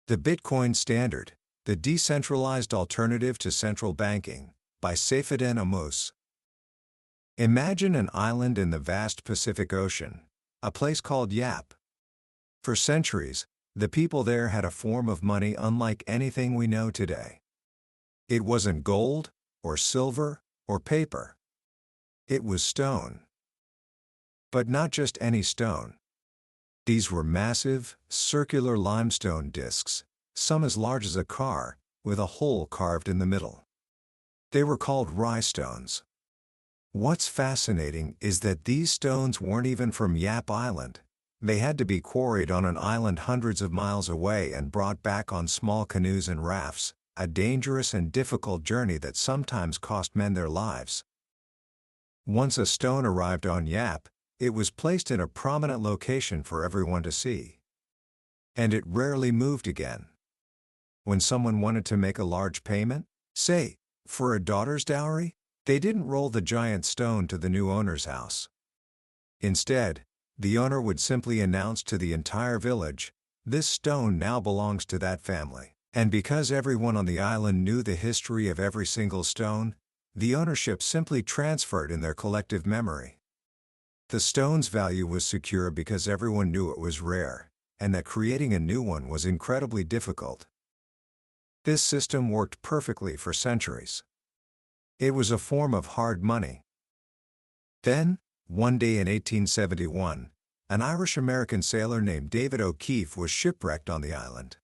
The Bitcoin Standard, the Decentralized Alternative to Central Banking, by Saifedean Ammous. Imagine an island in the vast Pacific Ocean, a place called Yap. For centuries, the people there had a form of money unlike anything we know today. It wasn't gold, or silver, or paper. It was stone. But not just any stone. These were massive, circular limestone discs, some as large as a car, with a hole carved in the middle. They were called rhinestones. What's fascinating is that these stones weren't even from Yap Island. They had to be quarried on an island hundreds of miles away and brought back on small canoes and rafts, a dangerous and difficult journey that sometimes cost men their lives. Once a stone arrived on Yap, it was placed in a prominent location for everyone to see. And it rarely moved again. When someone wanted to make a large payment, say, for a daughter's dowry, they didn't roll the giant stone to the new owner's house. Instead, the owner would simply announce to the entire village, "This stone now belongs to that family." And because everyone on the island knew the history of every single stone, the ownership simply transferred in their collective memory. The stone's value was secure because everyone knew it was rare, and that creating a new one was incredibly difficult. This system worked perfectly for centuries. It was a form of hard money. Then, one day in 1871, an Irish-American sailor named David O'Keefe was shipwrecked on the island.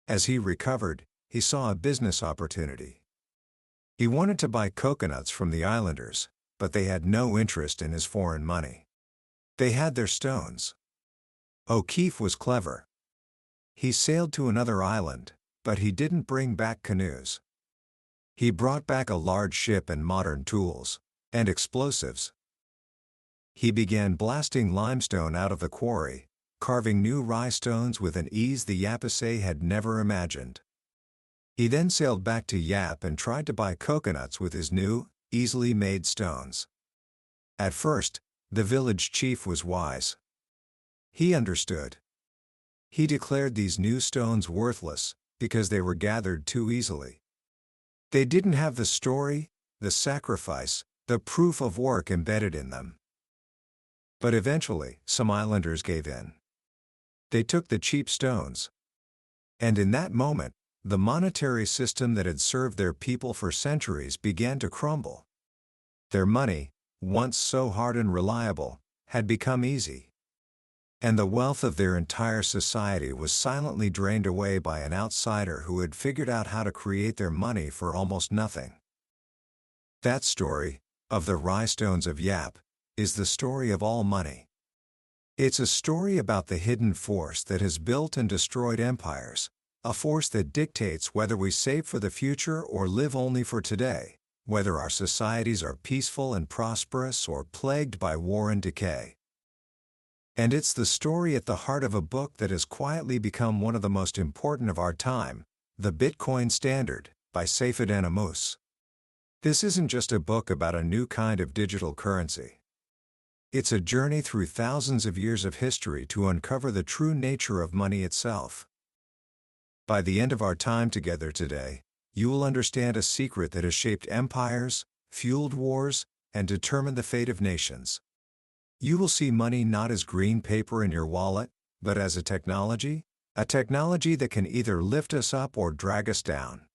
As he recovered, he saw a business opportunity. He wanted to buy coconuts from the islanders, but they had no interest in his foreign money. They had their stones. O'Keefe was clever. He sailed to another island, but he didn't bring back canoes. He brought back a large ship and modern tools, and explosives. He began blasting limestone out of the quarry, carving new rhinestones with an ease the Yapese had never imagined. He then sailed back to Yap and tried to buy coconuts with his new, easily made stones. At first, the village chief was wise. He understood. He declared these new stones worthless because they were gathered too easily. They didn't have the story, the sacrifice, the proof of work embedded in them. But eventually, some islanders gave in. They took the cheap stones. And in that moment, the monetary system that had served their people for centuries began to crumble. Their money, once so hard and reliable, had become easy. And the wealth of their entire society was silently drained away by an outsider who had figured out how to create their money for almost nothing. That story, of the rhinestones of Yap, is the story of all money. It's a story about the hidden force that has built and destroyed empires, a force that dictates whether we save for the future or live only for today, whether our societies are peaceful and prosperous or plagued by war and decay. And it's the story at the heart of a book that has quietly become one of the most important of our time, The Bitcoin Standard, by Saifedean Ammous. This isn't just a book about a new kind of digital currency. It's a journey through thousands of years of history to uncover the true nature of money itself. By the end of our time together today, you will understand a secret that has shaped empires, fueled wars, and determined the fate of nations. You will see money not as green paper in your wallet, but as a technology that can either lift us up or drag us down.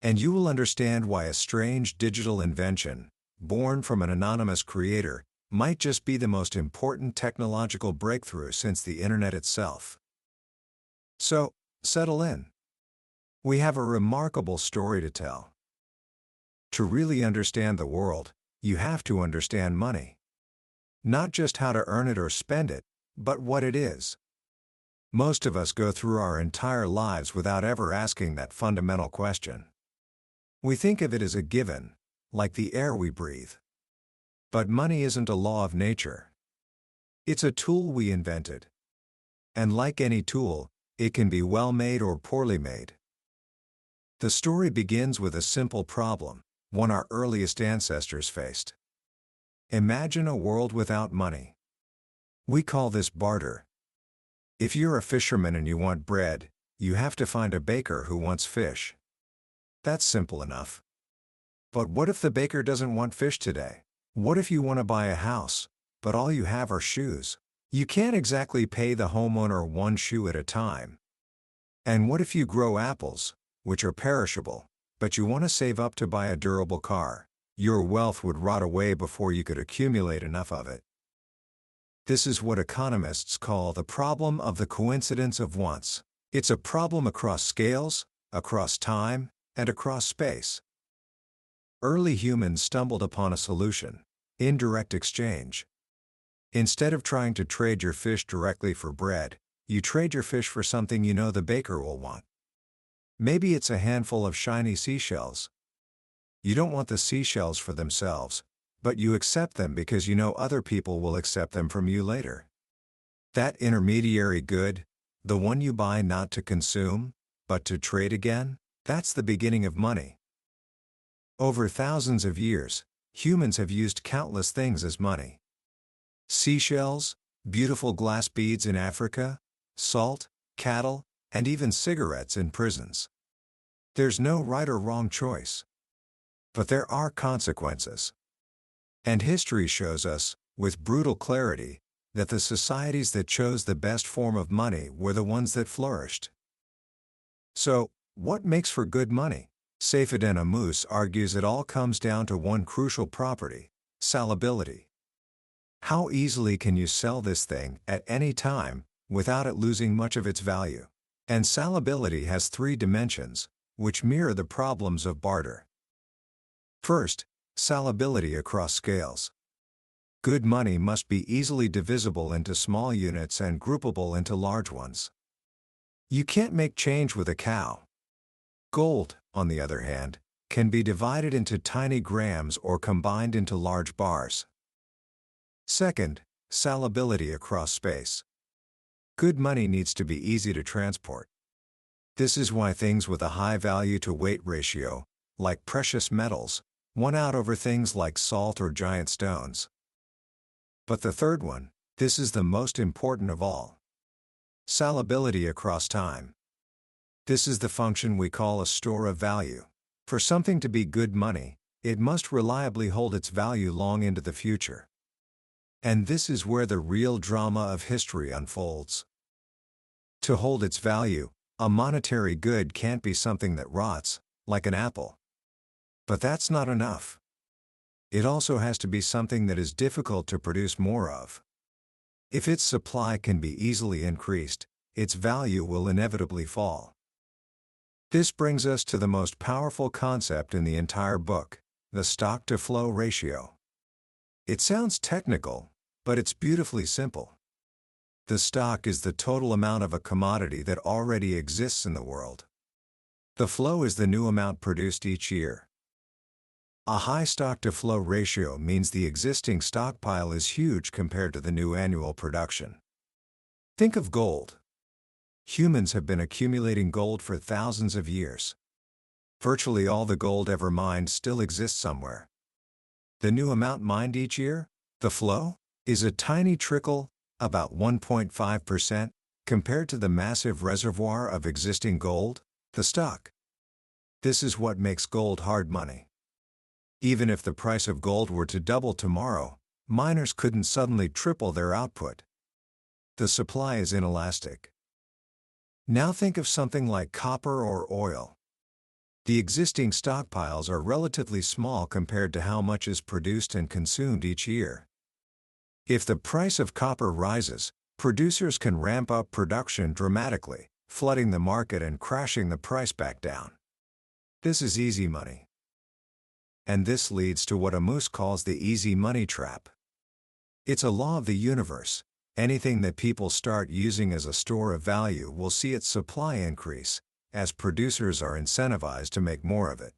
And you will understand why a strange digital invention, born from an anonymous creator, might just be the most important technological breakthrough since the internet itself. So, settle in. We have a remarkable story to tell. To really understand the world, you have to understand money. Not just how to earn it or spend it, but what it is. Most of us go through our entire lives without ever asking that fundamental question. We think of it as a given, like the air we breathe. But money isn't a law of nature. It's a tool we invented. And like any tool, it can be well made or poorly made. The story begins with a simple problem, one our earliest ancestors faced. Imagine a world without money. We call this barter. If you're a fisherman and you want bread, You have to find a baker who wants fish. That's simple enough. But what if the baker doesn't want fish today? What if you want to buy a house, but all you have are shoes? You can't exactly pay the homeowner one shoe at a time. And what if you grow apples, which are perishable, but you want to save up to buy a durable car? Your wealth would rot away before you could accumulate enough of it. This is what economists call the problem of the coincidence of wants. It's a problem across scales, across time, and across space. Early humans stumbled upon a solution: indirect exchange. Instead of trying to trade your fish directly for bread, you trade your fish for something you know the baker will want. Maybe it's a handful of shiny seashells. You don't want the seashells for themselves, but you accept them because you know other people will accept them from you later. That intermediary good, the one you buy not to consume, but to trade again, that's the beginning of money. Over thousands of years, humans have used countless things as money. Seashells, beautiful glass beads in Africa, salt, cattle, and even cigarettes in prisons. There's no right or wrong choice. But there are consequences. And history shows us, with brutal clarity, that the societies that chose the best form of money were the ones that flourished. So, what makes for good money? Saifedean Ammous argues it all comes down to one crucial property: salability. How easily can you sell this thing at any time without it losing much of its value? And salability has three dimensions, which mirror the problems of barter. First, salability across scales. Good money must be easily divisible into small units and groupable into large ones. You can't make change with a cow. Gold, on the other hand, can be divided into tiny grams or combined into large bars. Second, salability across space. Good money needs to be easy to transport. This is why things with a high value-to-weight ratio, like precious metals, won out over things like salt or giant stones. But the third one, this is the most important of all. Salability across time. This is the function we call a store of value. For something to be good money, it must reliably hold its value long into the future. And this is where the real drama of history unfolds. To hold its value, a monetary good can't be something that rots, like an apple. But that's not enough. It also has to be something that is difficult to produce more of. If its supply can be easily increased, its value will inevitably fall. This brings us to the most powerful concept in the entire book: the stock-to-flow ratio. It sounds technical, but it's beautifully simple. The stock is the total amount of a commodity that already exists in the world. The flow is the new amount produced each year. A high stock-to-flow ratio means the existing stockpile is huge compared to the new annual production. Think of gold. Humans have been accumulating gold for thousands of years. Virtually all the gold ever mined still exists somewhere. The new amount mined each year, the flow, is a tiny trickle, about 1.5%, compared to the massive reservoir of existing gold, the stock. This is what makes gold hard money. Even if the price of gold were to double tomorrow, miners couldn't suddenly triple their output. The supply is inelastic. Now think of something like copper or oil. The existing stockpiles are relatively small compared to how much is produced and consumed each year. If the price of copper rises, producers can ramp up production dramatically, flooding the market and crashing the price back down. This is easy money. And this leads to what Ammous calls the easy money trap. It's a law of the universe. Anything that people start using as a store of value will see its supply increase, as producers are incentivized to make more of it.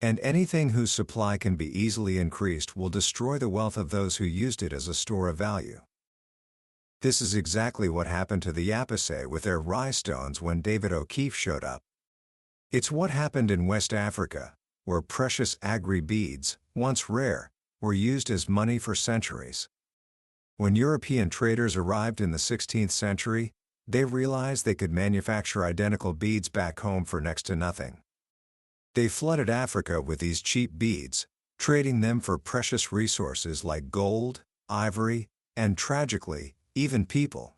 And anything whose supply can be easily increased will destroy the wealth of those who used it as a store of value. This is exactly what happened to the Yapese with their rye stones when David O'Keefe showed up. It's what happened in West Africa, where precious agri beads, once rare, were used as money for centuries. When European traders arrived in the 16th century, they realized they could manufacture identical beads back home for next to nothing. They flooded Africa with these cheap beads, trading them for precious resources like gold, ivory, and tragically, even people.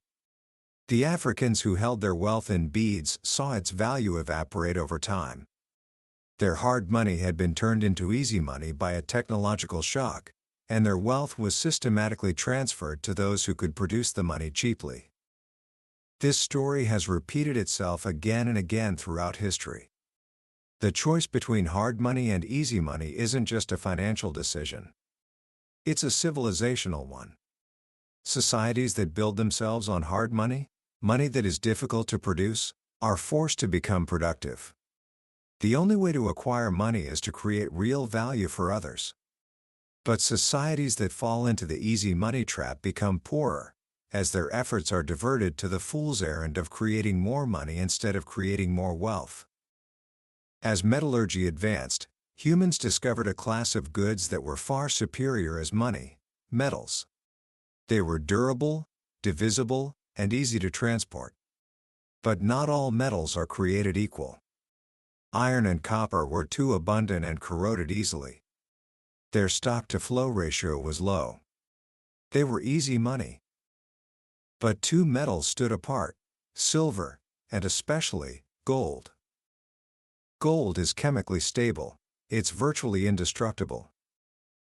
The Africans who held their wealth in beads saw its value evaporate over time. Their hard money had been turned into easy money by a technological shock, and their wealth was systematically transferred to those who could produce the money cheaply. This story has repeated itself again and again throughout history. The choice between hard money and easy money isn't just a financial decision. It's a civilizational one. Societies that build themselves on hard money, money that is difficult to produce, are forced to become productive. The only way to acquire money is to create real value for others. But societies that fall into the easy money trap become poorer, as their efforts are diverted to the fool's errand of creating more money instead of creating more wealth. As metallurgy advanced, humans discovered a class of goods that were far superior as money: metals. They were durable, divisible, and easy to transport. But not all metals are created equal. Iron and copper were too abundant and corroded easily. Their stock-to-flow ratio was low. They were easy money. But two metals stood apart: silver, and especially, gold. Gold is chemically stable, it's virtually indestructible.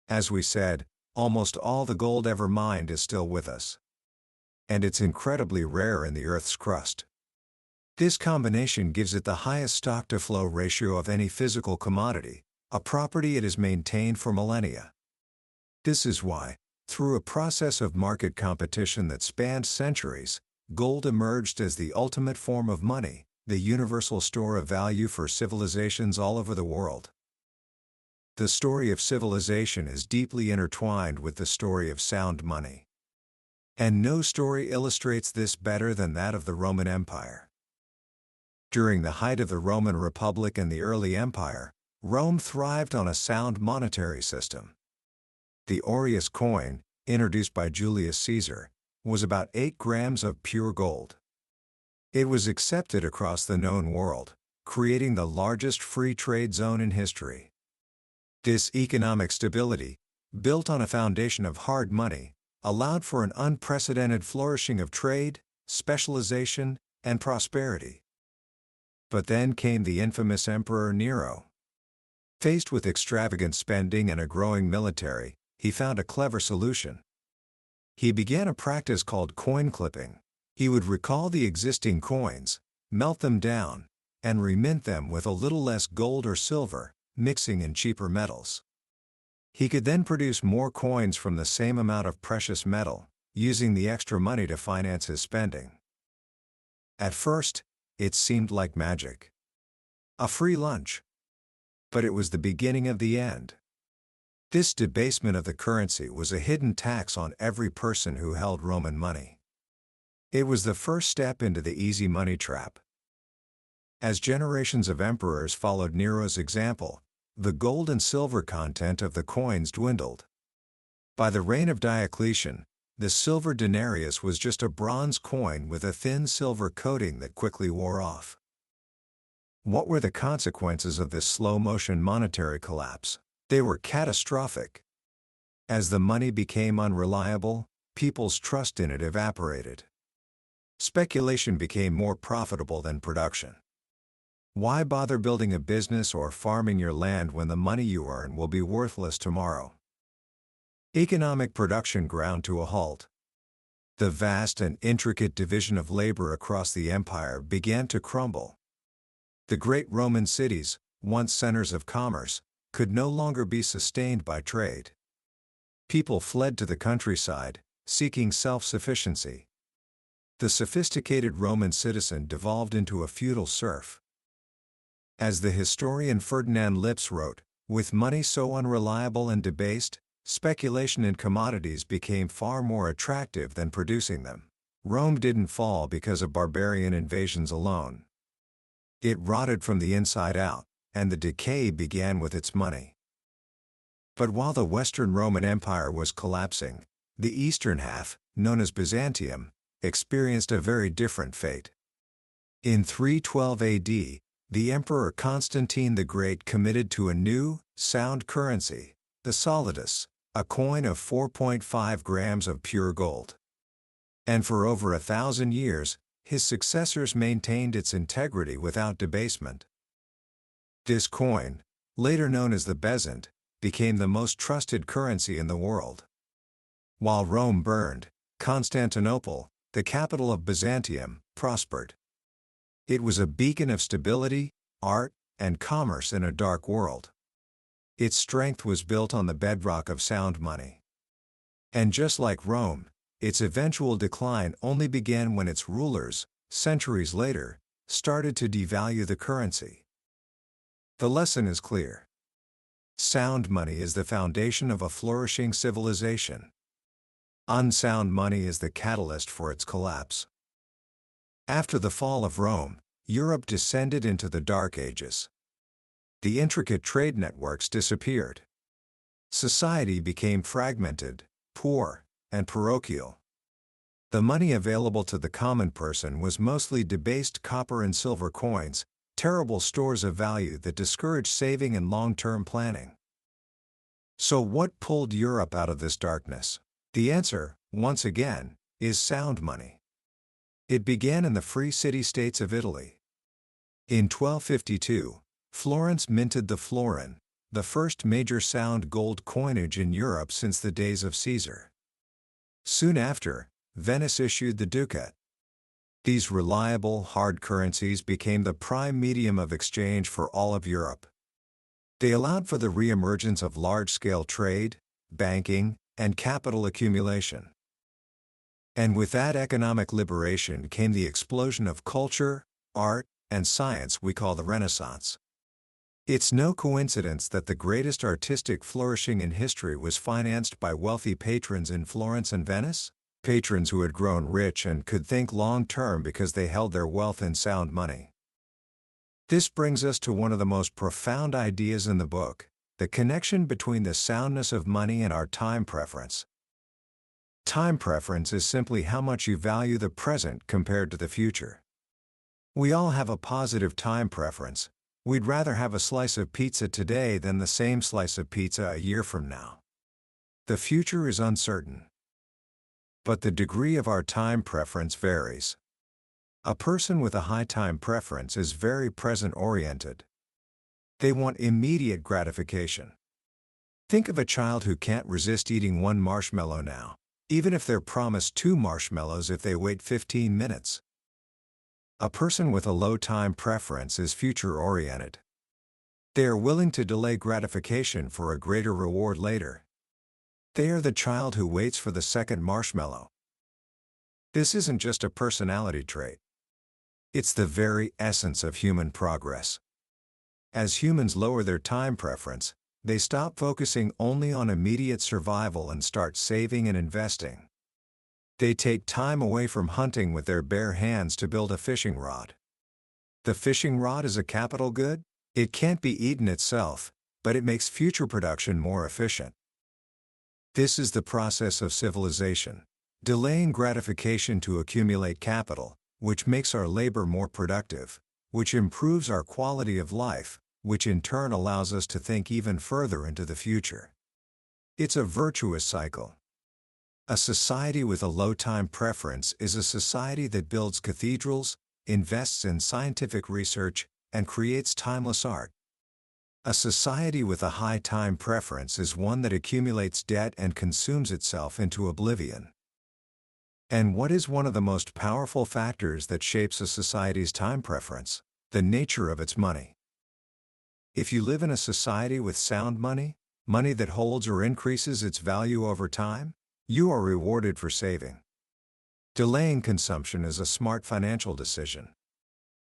As we said, almost all the gold ever mined is still with us. And it's incredibly rare in the Earth's crust. This combination gives it the highest stock-to-flow ratio of any physical commodity, a property it has maintained for millennia. This is why, through a process of market competition that spanned centuries, gold emerged as the ultimate form of money, the universal store of value for civilizations all over the world. The story of civilization is deeply intertwined with the story of sound money. And no story illustrates this better than that of the Roman Empire. During the height of the Roman Republic and the early empire, Rome thrived on a sound monetary system. The aureus coin, introduced by Julius Caesar, was about 8 grams of pure gold. It was accepted across the known world, creating the largest free trade zone in history. This economic stability, built on a foundation of hard money, allowed for an unprecedented flourishing of trade, specialization, and prosperity. But then came the infamous Emperor Nero. Faced with extravagant spending and a growing military, he found a clever solution. He began a practice called coin clipping. He would recall the existing coins, melt them down, and remint them with a little less gold or silver, mixing in cheaper metals. He could then produce more coins from the same amount of precious metal, using the extra money to finance his spending. At first, it seemed like magic. A free lunch. But it was the beginning of the end. This debasement of the currency was a hidden tax on every person who held Roman money. It was the first step into the easy money trap. As generations of emperors followed Nero's example, the gold and silver content of the coins dwindled. By the reign of Diocletian, the silver denarius was just a bronze coin with a thin silver coating that quickly wore off. What were the consequences of this slow-motion monetary collapse? They were catastrophic. As the money became unreliable, people's trust in it evaporated. Speculation became more profitable than production. Why bother building a business or farming your land when the money you earn will be worthless tomorrow? Economic production ground to a halt. The vast and intricate division of labor across the empire began to crumble. The great Roman cities, once centers of commerce, could no longer be sustained by trade. People fled to the countryside, seeking self-sufficiency. The sophisticated Roman citizen devolved into a feudal serf. As the historian Ferdinand Lips wrote, with money so unreliable and debased, speculation in commodities became far more attractive than producing them. Rome didn't fall because of barbarian invasions alone. It rotted from the inside out, and the decay began with its money. But while the Western Roman Empire was collapsing, the eastern half, known as Byzantium, experienced a very different fate. In 312 AD, the Emperor Constantine the Great committed to a new, sound currency, the solidus, a coin of 4.5 grams of pure gold. And for over 1,000 years, his successors maintained its integrity without debasement. This coin, later known as the bezant, became the most trusted currency in the world. While Rome burned, Constantinople, the capital of Byzantium, prospered. It was a beacon of stability, art, and commerce in a dark world. Its strength was built on the bedrock of sound money. And just like Rome, its eventual decline only began when its rulers, centuries later, started to devalue the currency. The lesson is clear. Sound money is the foundation of a flourishing civilization. Unsound money is the catalyst for its collapse. After the fall of Rome, Europe descended into the Dark Ages. The intricate trade networks disappeared. Society became fragmented, poor, and parochial. The money available to the common person was mostly debased copper and silver coins, terrible stores of value that discouraged saving and long-term planning. So what pulled Europe out of this darkness? The answer, once again, is sound money. It began in the free city-states of Italy. In 1252, Florence minted the florin, the first major sound gold coinage in Europe since the days of Caesar. Soon after, Venice issued the ducat. These reliable, hard currencies became the prime medium of exchange for all of Europe. They allowed for the re-emergence of large-scale trade, banking, and capital accumulation. And with that economic liberation came the explosion of culture, art, and science we call the Renaissance. It's no coincidence that the greatest artistic flourishing in history was financed by wealthy patrons in Florence and Venice, patrons who had grown rich and could think long-term because they held their wealth in sound money. This brings us to one of the most profound ideas in the book, the connection between the soundness of money and our time preference. Time preference is simply how much you value the present compared to the future. We all have a positive time preference. We'd rather have a slice of pizza today than the same slice of pizza a year from now. The future is uncertain. But the degree of our time preference varies. A person with a high time preference is very present-oriented. They want immediate gratification. Think of a child who can't resist eating one marshmallow now, even if they're promised 2 marshmallows if they wait 15 minutes. A person with a low time preference is future-oriented. They are willing to delay gratification for a greater reward later. They are the child who waits for the second marshmallow. This isn't just a personality trait. It's the very essence of human progress. As humans lower their time preference, they stop focusing only on immediate survival and start saving and investing. They take time away from hunting with their bare hands to build a fishing rod. The fishing rod is a capital good. It can't be eaten itself, but it makes future production more efficient. This is the process of civilization, delaying gratification to accumulate capital, which makes our labor more productive, which improves our quality of life, which in turn allows us to think even further into the future. It's a virtuous cycle. A society with a low time preference is a society that builds cathedrals, invests in scientific research, and creates timeless art. A society with a high time preference is one that accumulates debt and consumes itself into oblivion. And what is one of the most powerful factors that shapes a society's time preference? The nature of its money. If you live in a society with sound money, money that holds or increases its value over time, you are rewarded for saving. Delaying consumption is a smart financial decision.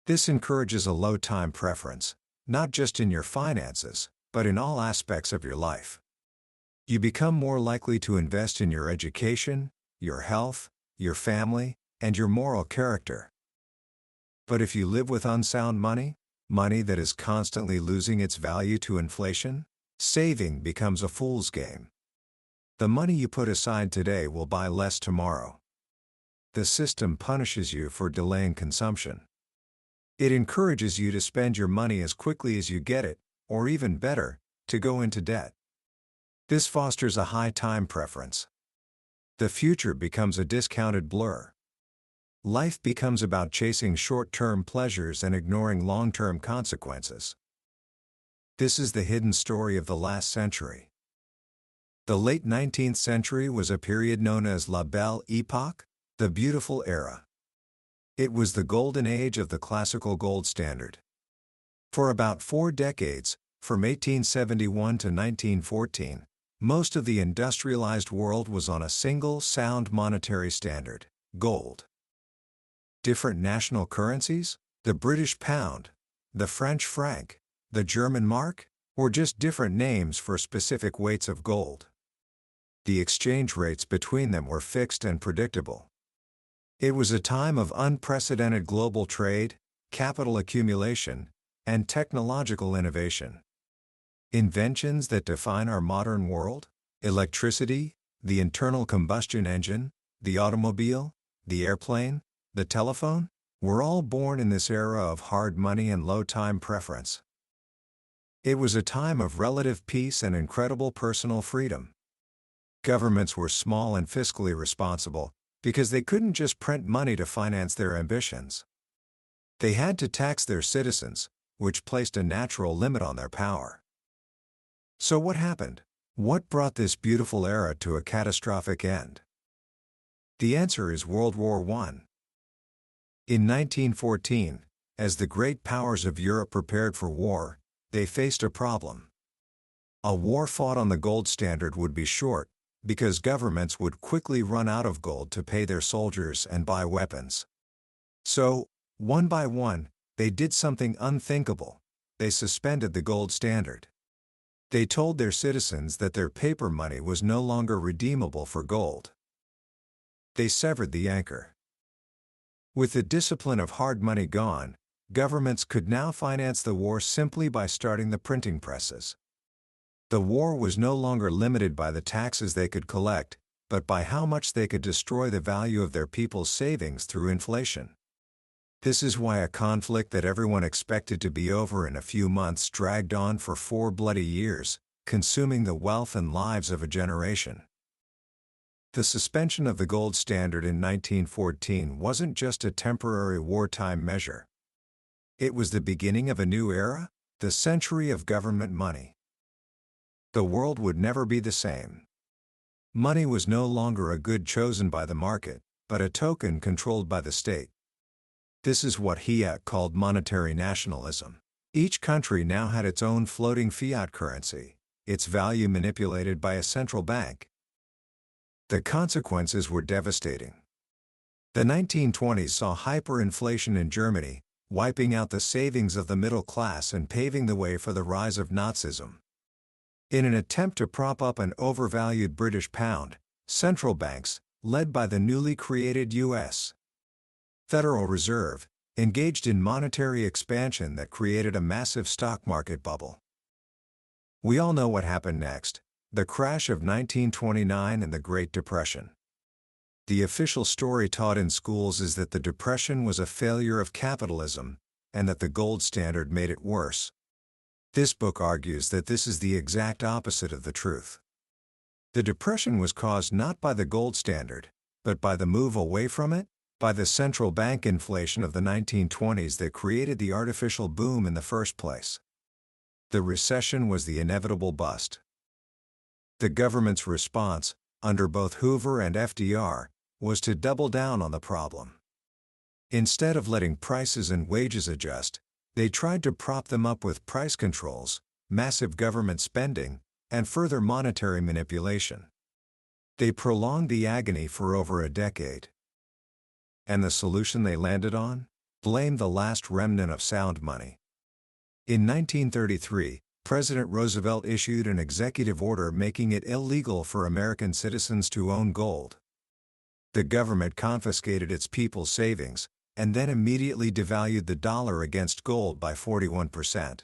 This encourages a low time preference, not just in your finances, but in all aspects of your life. You become more likely to invest in your education, your health, your family, and your moral character. But if you live with unsound money, money that is constantly losing its value to inflation, saving becomes a fool's game. The money you put aside today will buy less tomorrow. the system punishes you for delaying consumption. It encourages you to spend your money as quickly as you get it, or even better, to go into debt. This fosters a high time preference. The future becomes a discounted blur. Life becomes about chasing short-term pleasures and ignoring long-term consequences. This is the hidden story of the last century. The late 19th century was a period known as La Belle Époque, the beautiful era. It was the golden age of the classical gold standard. For about 4 decades, from 1871 to 1914, most of the industrialized world was on a single sound monetary standard, gold. Different national currencies, the British pound, the French franc, the German mark, or just different names for specific weights of gold. The exchange rates between them were fixed and predictable. It was a time of unprecedented global trade, capital accumulation, and technological innovation. Inventions that define our modern world, electricity, the internal combustion engine, the automobile, the airplane, the telephone, were all born in this era of hard money and low time preference. It was a time of relative peace and incredible personal freedom. Governments were small and fiscally responsible, because they couldn't just print money to finance their ambitions. They had to tax their citizens, which placed a natural limit on their power. So what happened? What brought this beautiful era to a catastrophic end? The answer is World War I. In 1914, as the great powers of Europe prepared for war, they faced a problem. A war fought on the gold standard would be short, because governments would quickly run out of gold to pay their soldiers and buy weapons. So, one by one, they did something unthinkable. They suspended the gold standard. They told their citizens that their paper money was no longer redeemable for gold. They severed the anchor. With the discipline of hard money gone, governments could now finance the war simply by starting the printing presses. The war was no longer limited by the taxes they could collect, but by how much they could destroy the value of their people's savings through inflation. This is why a conflict that everyone expected to be over in a few months dragged on for 4 bloody years, consuming the wealth and lives of a generation. The suspension of the gold standard in 1914 wasn't just a temporary wartime measure. It was the beginning of a new era, the century of government money. The world would never be the same. Money was no longer a good chosen by the market, but a token controlled by the state. This is what Hayek called monetary nationalism. Each country now had its own floating fiat currency, its value manipulated by a central bank. The consequences were devastating. The 1920s saw hyperinflation in Germany, wiping out the savings of the middle class and paving the way for the rise of Nazism. In an attempt to prop up an overvalued British pound, central banks, led by the newly created U.S. Federal Reserve, engaged in monetary expansion that created a massive stock market bubble. We all know what happened next: the crash of 1929 and the Great Depression. The official story taught in schools is that the Depression was a failure of capitalism, and that the gold standard made it worse. This book argues that this is the exact opposite of the truth. The Depression was caused not by the gold standard, but by the move away from it, by the central bank inflation of the 1920s that created the artificial boom in the first place. The recession was the inevitable bust. The government's response, under both Hoover and FDR, was to double down on the problem. Instead of letting prices and wages adjust, they tried to prop them up with price controls, massive government spending, and further monetary manipulation. They prolonged the agony for over a decade. And the solution they landed on? Blame the last remnant of sound money. In 1933, President Roosevelt issued an executive order making it illegal for American citizens to own gold. The government confiscated its people's savings, and then immediately devalued the dollar against gold by 41%.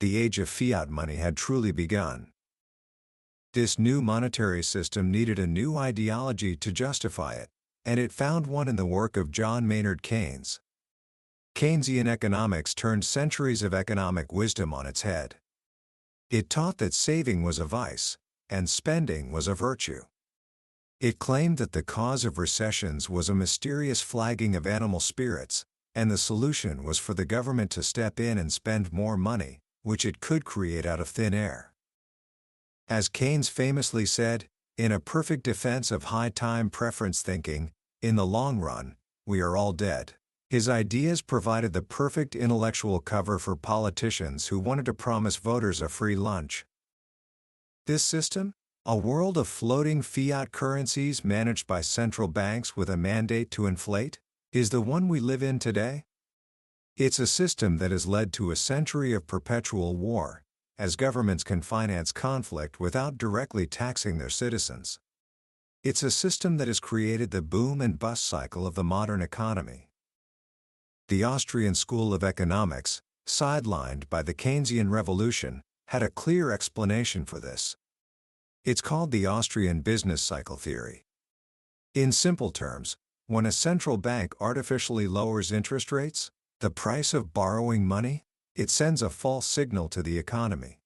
The age of fiat money had truly begun. This new monetary system needed a new ideology to justify it, and it found one in the work of John Maynard Keynes. Keynesian economics turned centuries of economic wisdom on its head. It taught that saving was a vice, and spending was a virtue. It claimed that the cause of recessions was a mysterious flagging of animal spirits, and the solution was for the government to step in and spend more money, which it could create out of thin air. As Keynes famously said, in a perfect defense of high time preference thinking, in the long run, we are all dead. His ideas provided the perfect intellectual cover for politicians who wanted to promise voters a free lunch. This system, a world of floating fiat currencies managed by central banks with a mandate to inflate, is the one we live in today. It's a system that has led to a century of perpetual war, as governments can finance conflict without directly taxing their citizens. It's a system that has created the boom and bust cycle of the modern economy. The Austrian School of Economics, sidelined by the Keynesian Revolution, had a clear explanation for this. It's called the Austrian business cycle theory. In simple terms, when a central bank artificially lowers interest rates, the price of borrowing money, it sends a false signal to the economy.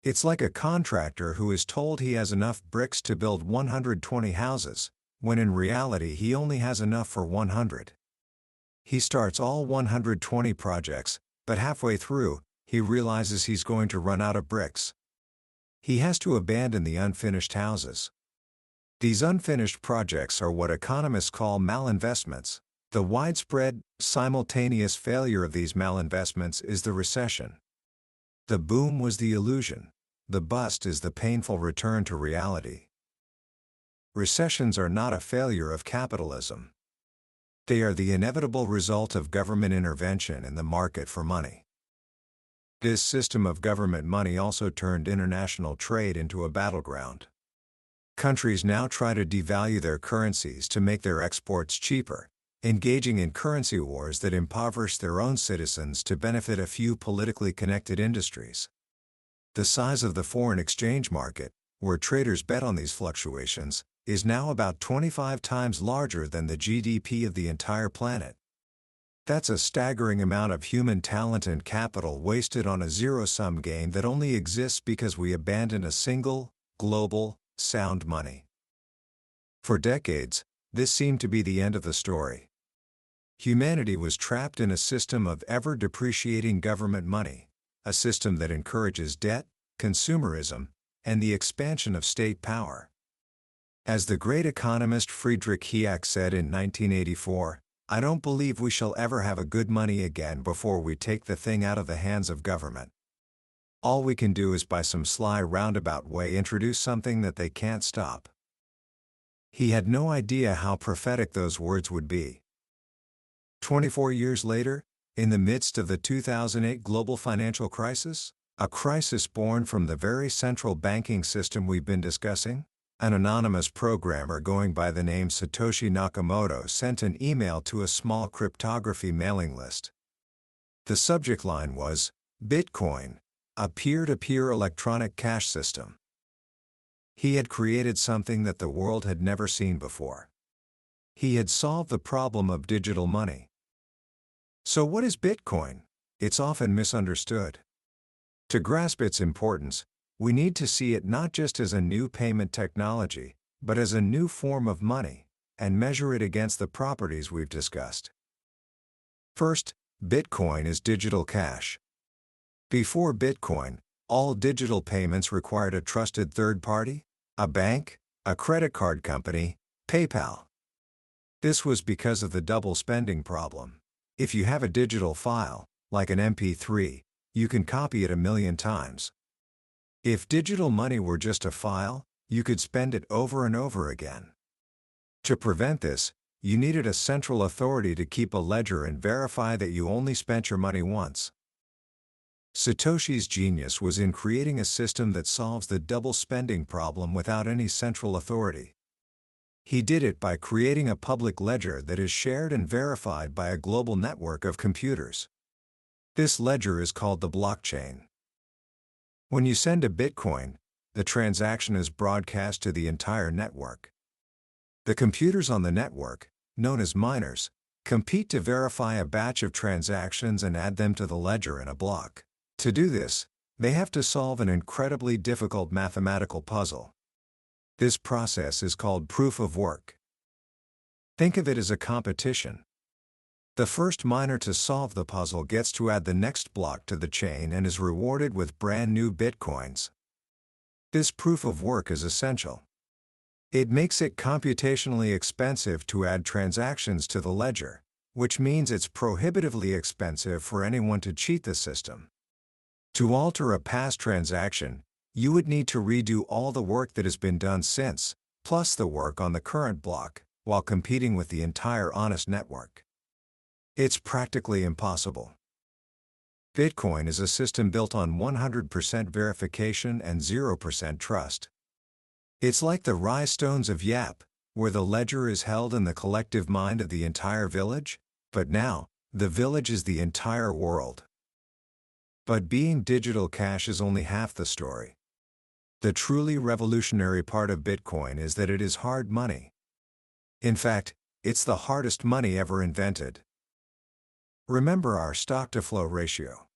It's like a contractor who is told he has enough bricks to build 120 houses, when in reality he only has enough for 100. He starts all 120 projects, but halfway through, he realizes he's going to run out of bricks. He has to abandon the unfinished houses. These unfinished projects are what economists call malinvestments. The widespread, simultaneous failure of these malinvestments is the recession. The boom was the illusion. The bust is the painful return to reality. Recessions are not a failure of capitalism. They are the inevitable result of government intervention in the market for money. This system of government money also turned international trade into a battleground. Countries now try to devalue their currencies to make their exports cheaper, engaging in currency wars that impoverish their own citizens to benefit a few politically connected industries. The size of the foreign exchange market, where traders bet on these fluctuations, is now about 25 times larger than the GDP of the entire planet. That's a staggering amount of human talent and capital wasted on a zero-sum game that only exists because we abandoned a single, global, sound money. For decades, this seemed to be the end of the story. Humanity was trapped in a system of ever-depreciating government money, a system that encourages debt, consumerism, and the expansion of state power. As the great economist Friedrich Hayek said in 1984, "I don't believe we shall ever have a good money again before we take the thing out of the hands of government. All we can do is by some sly roundabout way introduce something that they can't stop." He had no idea how prophetic those words would be. 24 years later, in the midst of the 2008 global financial crisis, a crisis born from the very central banking system we've been discussing, an anonymous programmer going by the name Satoshi Nakamoto sent an email to a small cryptography mailing list. The subject line was, "Bitcoin, a peer-to-peer electronic cash system." He had created something that the world had never seen before. He had solved the problem of digital money. So what is Bitcoin? It's often misunderstood. To grasp its importance, we need to see it not just as a new payment technology, but as a new form of money, and measure it against the properties we've discussed. First, Bitcoin is digital cash. Before Bitcoin, all digital payments required a trusted third party, a bank, a credit card company, PayPal. This was because of the double spending problem. If you have a digital file, like an MP3, you can copy it a million times. If digital money were just a file, you could spend it over and over again. To prevent this, you needed a central authority to keep a ledger and verify that you only spent your money once. Satoshi's genius was in creating a system that solves the double spending problem without any central authority. He did it by creating a public ledger that is shared and verified by a global network of computers. This ledger is called the blockchain. When you send a Bitcoin, the transaction is broadcast to the entire network. The computers on the network, known as miners, compete to verify a batch of transactions and add them to the ledger in a block. To do this, they have to solve an incredibly difficult mathematical puzzle. This process is called proof of work. Think of it as a competition. The first miner to solve the puzzle gets to add the next block to the chain and is rewarded with brand new bitcoins. This proof of work is essential. It makes it computationally expensive to add transactions to the ledger, which means it's prohibitively expensive for anyone to cheat the system. To alter a past transaction, you would need to redo all the work that has been done since, plus the work on the current block, while competing with the entire honest network. It's practically impossible. Bitcoin is a system built on 100% verification and 0% trust. It's like the rye stones of Yap, where the ledger is held in the collective mind of the entire village, but now, the village is the entire world. But being digital cash is only half the story. The truly revolutionary part of Bitcoin is that it is hard money. In fact, it's the hardest money ever invented. Remember our stock-to-flow ratio.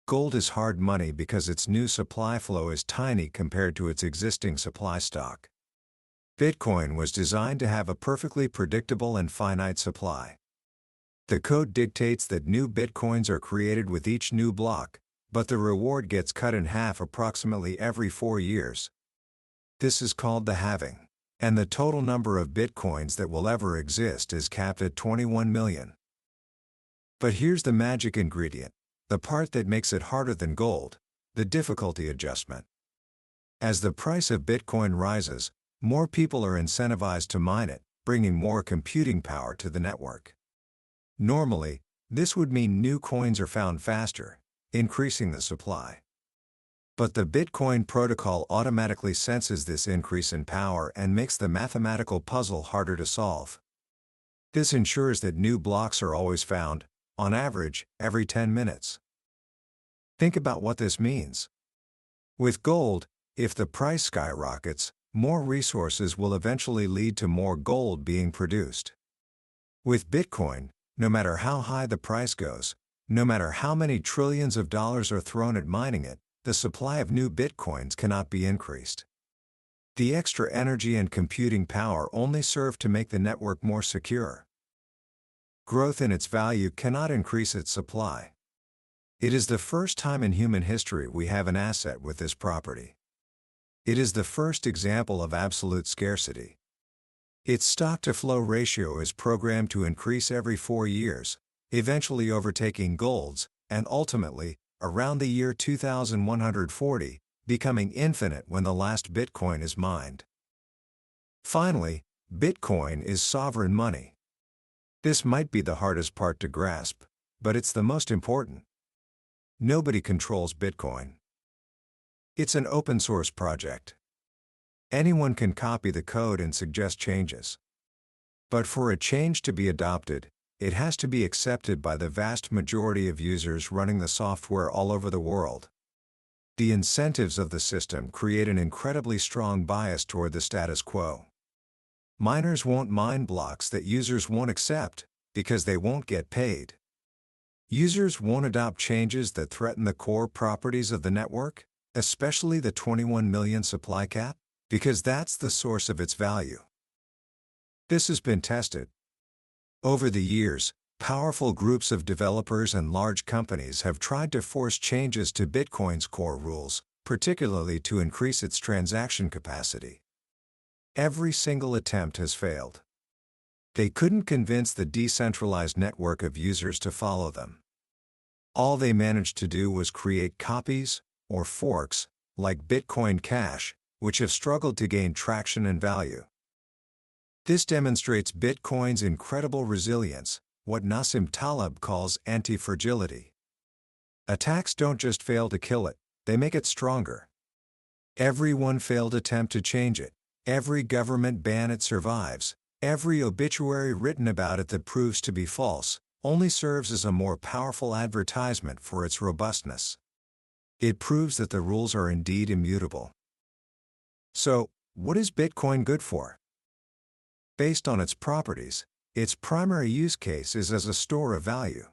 Gold is hard money because its new supply flow is tiny compared to its existing supply stock. Bitcoin was designed to have a perfectly predictable and finite supply. The code dictates that new bitcoins are created with each new block, but the reward gets cut in half approximately every 4 years. This is called the halving, and the total number of bitcoins that will ever exist is capped at 21 million. But here's the magic ingredient, the part that makes it harder than gold: the difficulty adjustment. As the price of Bitcoin rises, more people are incentivized to mine it, bringing more computing power to the network. Normally, this would mean new coins are found faster, increasing the supply. But the Bitcoin protocol automatically senses this increase in power and makes the mathematical puzzle harder to solve. This ensures that new blocks are always found, on average, every 10 minutes. Think about what this means. With gold, if the price skyrockets, more resources will eventually lead to more gold being produced. With Bitcoin, no matter how high the price goes, no matter how many trillions of dollars are thrown at mining it, the supply of new Bitcoins cannot be increased. The extra energy and computing power only serve to make the network more secure. Growth in its value cannot increase its supply. It is the first time in human history we have an asset with this property. It is the first example of absolute scarcity. Its stock-to-flow ratio is programmed to increase every 4 years, eventually overtaking gold's, and ultimately, around the year 2140, becoming infinite when the last Bitcoin is mined. Finally, Bitcoin is sovereign money. This might be the hardest part to grasp, but it's the most important. Nobody controls Bitcoin. It's an open-source project. Anyone can copy the code and suggest changes. But for a change to be adopted, it has to be accepted by the vast majority of users running the software all over the world. The incentives of the system create an incredibly strong bias toward the status quo. Miners won't mine blocks that users won't accept, because they won't get paid. Users won't adopt changes that threaten the core properties of the network, especially the 21 million supply cap, because that's the source of its value. This has been tested. Over the years, powerful groups of developers and large companies have tried to force changes to Bitcoin's core rules, particularly to increase its transaction capacity. Every single attempt has failed. They couldn't convince the decentralized network of users to follow them. All they managed to do was create copies, or forks, like Bitcoin Cash, which have struggled to gain traction and value. This demonstrates Bitcoin's incredible resilience, what Nassim Taleb calls anti-fragility. Attacks don't just fail to kill it, they make it stronger. Every one failed attempt to change it, every government ban it survives, every obituary written about it that proves to be false, only serves as a more powerful advertisement for its robustness. It proves that the rules are indeed immutable. So, what is Bitcoin good for? Based on its properties, its primary use case is as a store of value.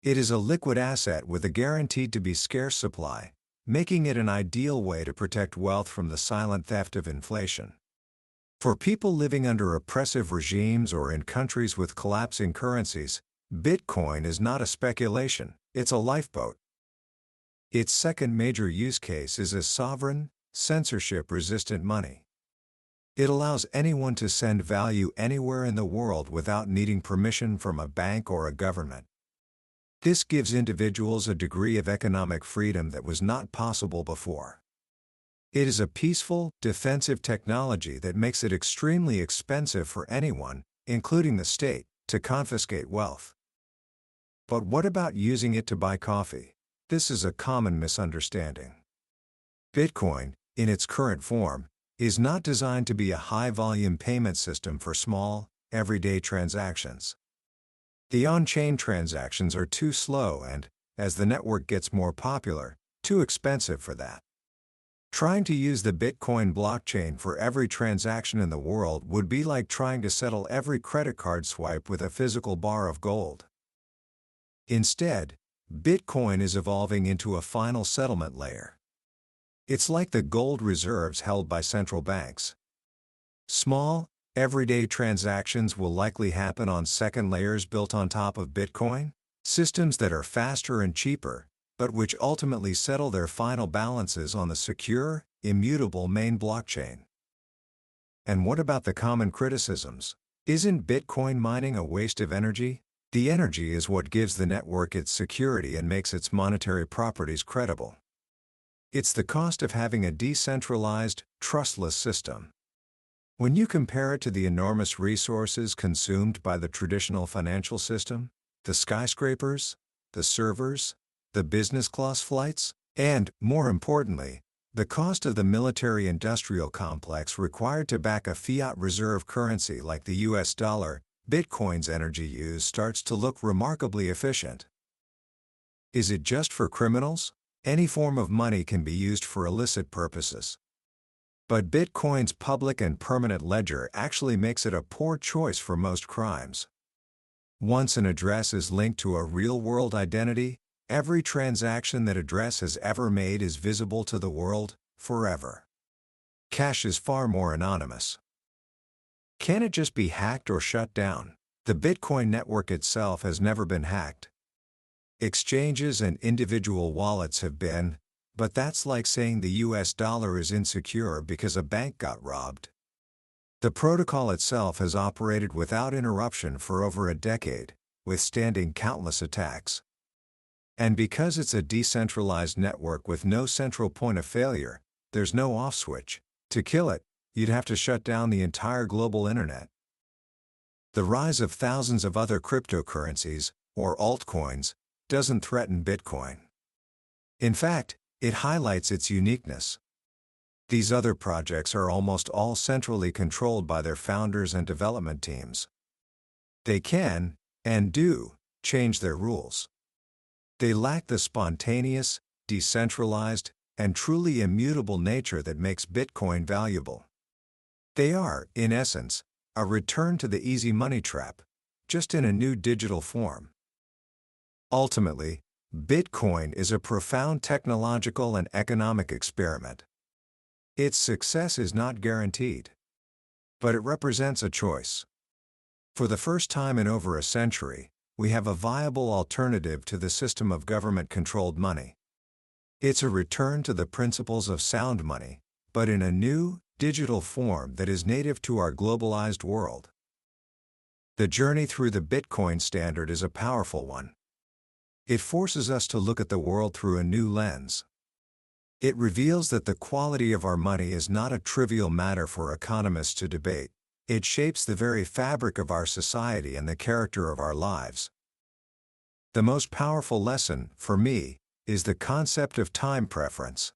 It is a liquid asset with a guaranteed to be scarce supply, making it an ideal way to protect wealth from the silent theft of inflation. For people living under oppressive regimes or in countries with collapsing currencies, Bitcoin is not a speculation, it's a lifeboat. Its second major use case is as sovereign, censorship-resistant money. It allows anyone to send value anywhere in the world without needing permission from a bank or a government. This gives individuals a degree of economic freedom that was not possible before. It is a peaceful, defensive technology that makes it extremely expensive for anyone, including the state, to confiscate wealth. But what about using it to buy coffee? This is a common misunderstanding. Bitcoin, in its current form, is not designed to be a high-volume payment system for small, everyday transactions. The on-chain transactions are too slow and, as the network gets more popular, too expensive for that. Trying to use the Bitcoin blockchain for every transaction in the world would be like trying to settle every credit card swipe with a physical bar of gold. Instead, Bitcoin is evolving into a final settlement layer. It's like the gold reserves held by central banks. Small, everyday transactions will likely happen on second layers built on top of Bitcoin, systems that are faster and cheaper, but which ultimately settle their final balances on the secure, immutable main blockchain. And what about the common criticisms? Isn't Bitcoin mining a waste of energy? The energy is what gives the network its security and makes its monetary properties credible. It's the cost of having a decentralized, trustless system. When you compare it to the enormous resources consumed by the traditional financial system, the skyscrapers, the servers, the business class flights, and, more importantly, the cost of the military-industrial complex required to back a fiat reserve currency like the US dollar, Bitcoin's energy use starts to look remarkably efficient. Is it just for criminals? Any form of money can be used for illicit purposes. But Bitcoin's public and permanent ledger actually makes it a poor choice for most crimes. Once an address is linked to a real-world identity, every transaction that address has ever made is visible to the world, forever. Cash is far more anonymous. Can it just be hacked or shut down? The Bitcoin network itself has never been hacked. Exchanges and individual wallets have been, but that's like saying the US dollar is insecure because a bank got robbed. The protocol itself has operated without interruption for over a decade, withstanding countless attacks. And because it's a decentralized network with no central point of failure, there's no off switch. To kill it, you'd have to shut down the entire global internet. The rise of thousands of other cryptocurrencies, or altcoins, doesn't threaten Bitcoin. In fact, it highlights its uniqueness. These other projects are almost all centrally controlled by their founders and development teams. They can, and do, change their rules. They lack the spontaneous, decentralized, and truly immutable nature that makes Bitcoin valuable. They are, in essence, a return to the easy money trap, just in a new digital form. Ultimately, Bitcoin is a profound technological and economic experiment. Its success is not guaranteed, but it represents a choice. For the first time in over a century, we have a viable alternative to the system of government-controlled money. It's a return to the principles of sound money, but in a new, digital form that is native to our globalized world. The journey through the Bitcoin standard is a powerful one. It forces us to look at the world through a new lens. It reveals that the quality of our money is not a trivial matter for economists to debate. It shapes the very fabric of our society and the character of our lives. The most powerful lesson, for me, is the concept of time preference.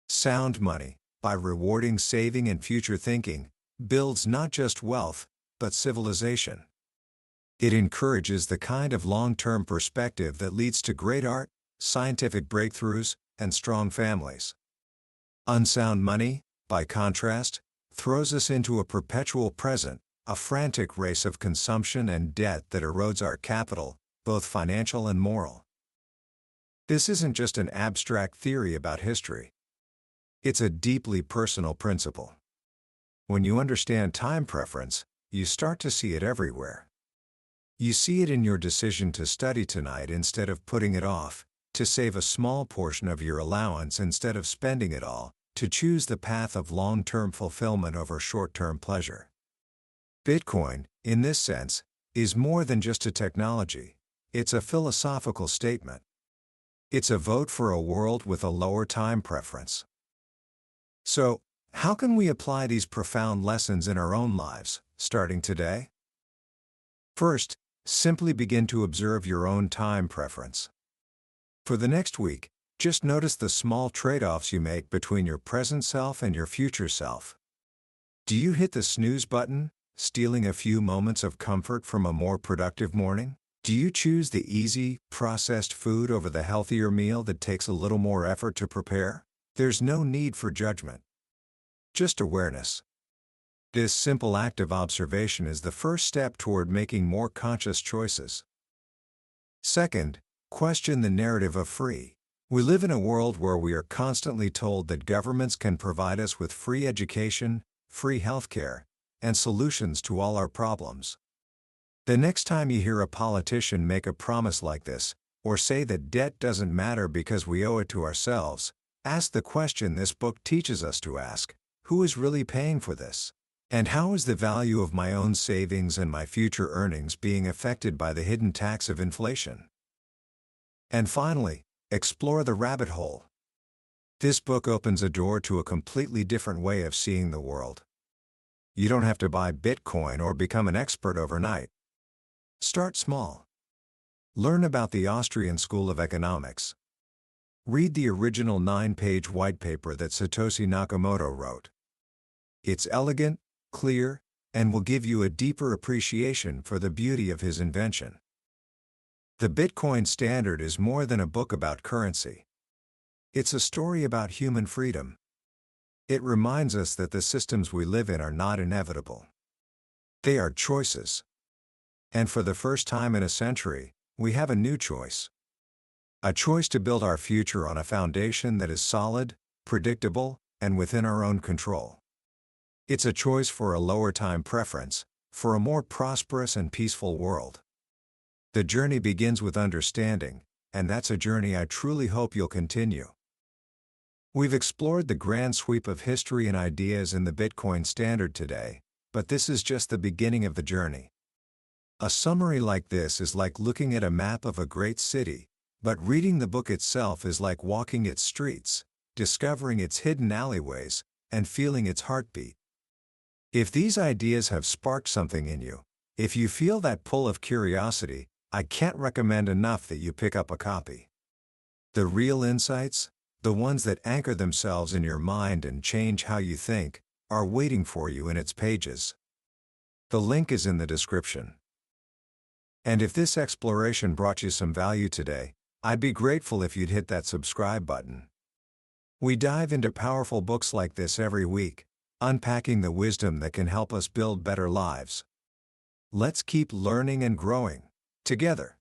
Sound money, by rewarding saving and future thinking, builds not just wealth, but civilization. It encourages the kind of long-term perspective that leads to great art, scientific breakthroughs, and strong families. Unsound money, by contrast, throws us into a perpetual present, a frantic race of consumption and debt that erodes our capital, both financial and moral. This isn't just an abstract theory about history. It's a deeply personal principle. When you understand time preference, you start to see it everywhere. You see it in your decision to study tonight instead of putting it off, to save a small portion of your allowance instead of spending it all, to choose the path of long-term fulfillment over short-term pleasure. Bitcoin, in this sense, is more than just a technology. It's a philosophical statement. It's a vote for a world with a lower time preference. So, how can we apply these profound lessons in our own lives, starting today? First, simply begin to observe your own time preference. For the next week, just notice the small trade-offs you make between your present self and your future self. Do you hit the snooze button, stealing a few moments of comfort from a more productive morning? Do you choose the easy, processed food over the healthier meal that takes a little more effort to prepare? There's no need for judgment. Just awareness. This simple act of observation is the first step toward making more conscious choices. Second, question the narrative of free. We live in a world where we are constantly told that governments can provide us with free education, free healthcare, and solutions to all our problems. The next time you hear a politician make a promise like this, or say that debt doesn't matter because we owe it to ourselves, ask the question this book teaches us to ask: who is really paying for this? And how is the value of my own savings and my future earnings being affected by the hidden tax of inflation? And finally, explore the rabbit hole. This book opens a door to a completely different way of seeing the world. You don't have to buy Bitcoin or become an expert overnight. Start small. Learn about the Austrian School of Economics. Read the original 9-page white paper that Satoshi Nakamoto wrote. It's elegant, clear, and will give you a deeper appreciation for the beauty of his invention. The Bitcoin Standard is more than a book about currency. It's a story about human freedom. It reminds us that the systems we live in are not inevitable. They are choices. And for the first time in a century, we have a new choice. A choice to build our future on a foundation that is solid, predictable, and within our own control. It's a choice for a lower time preference, for a more prosperous and peaceful world. The journey begins with understanding, and that's a journey I truly hope you'll continue. We've explored the grand sweep of history and ideas in the Bitcoin Standard today, but this is just the beginning of the journey. A summary like this is like looking at a map of a great city, but reading the book itself is like walking its streets, discovering its hidden alleyways, and feeling its heartbeat. If these ideas have sparked something in you, if you feel that pull of curiosity, I can't recommend enough that you pick up a copy. The real insights, the ones that anchor themselves in your mind and change how you think, are waiting for you in its pages. The link is in the description. And if this exploration brought you some value today, I'd be grateful if you'd hit that subscribe button. We dive into powerful books like this every week, unpacking the wisdom that can help us build better lives. Let's keep learning and growing together.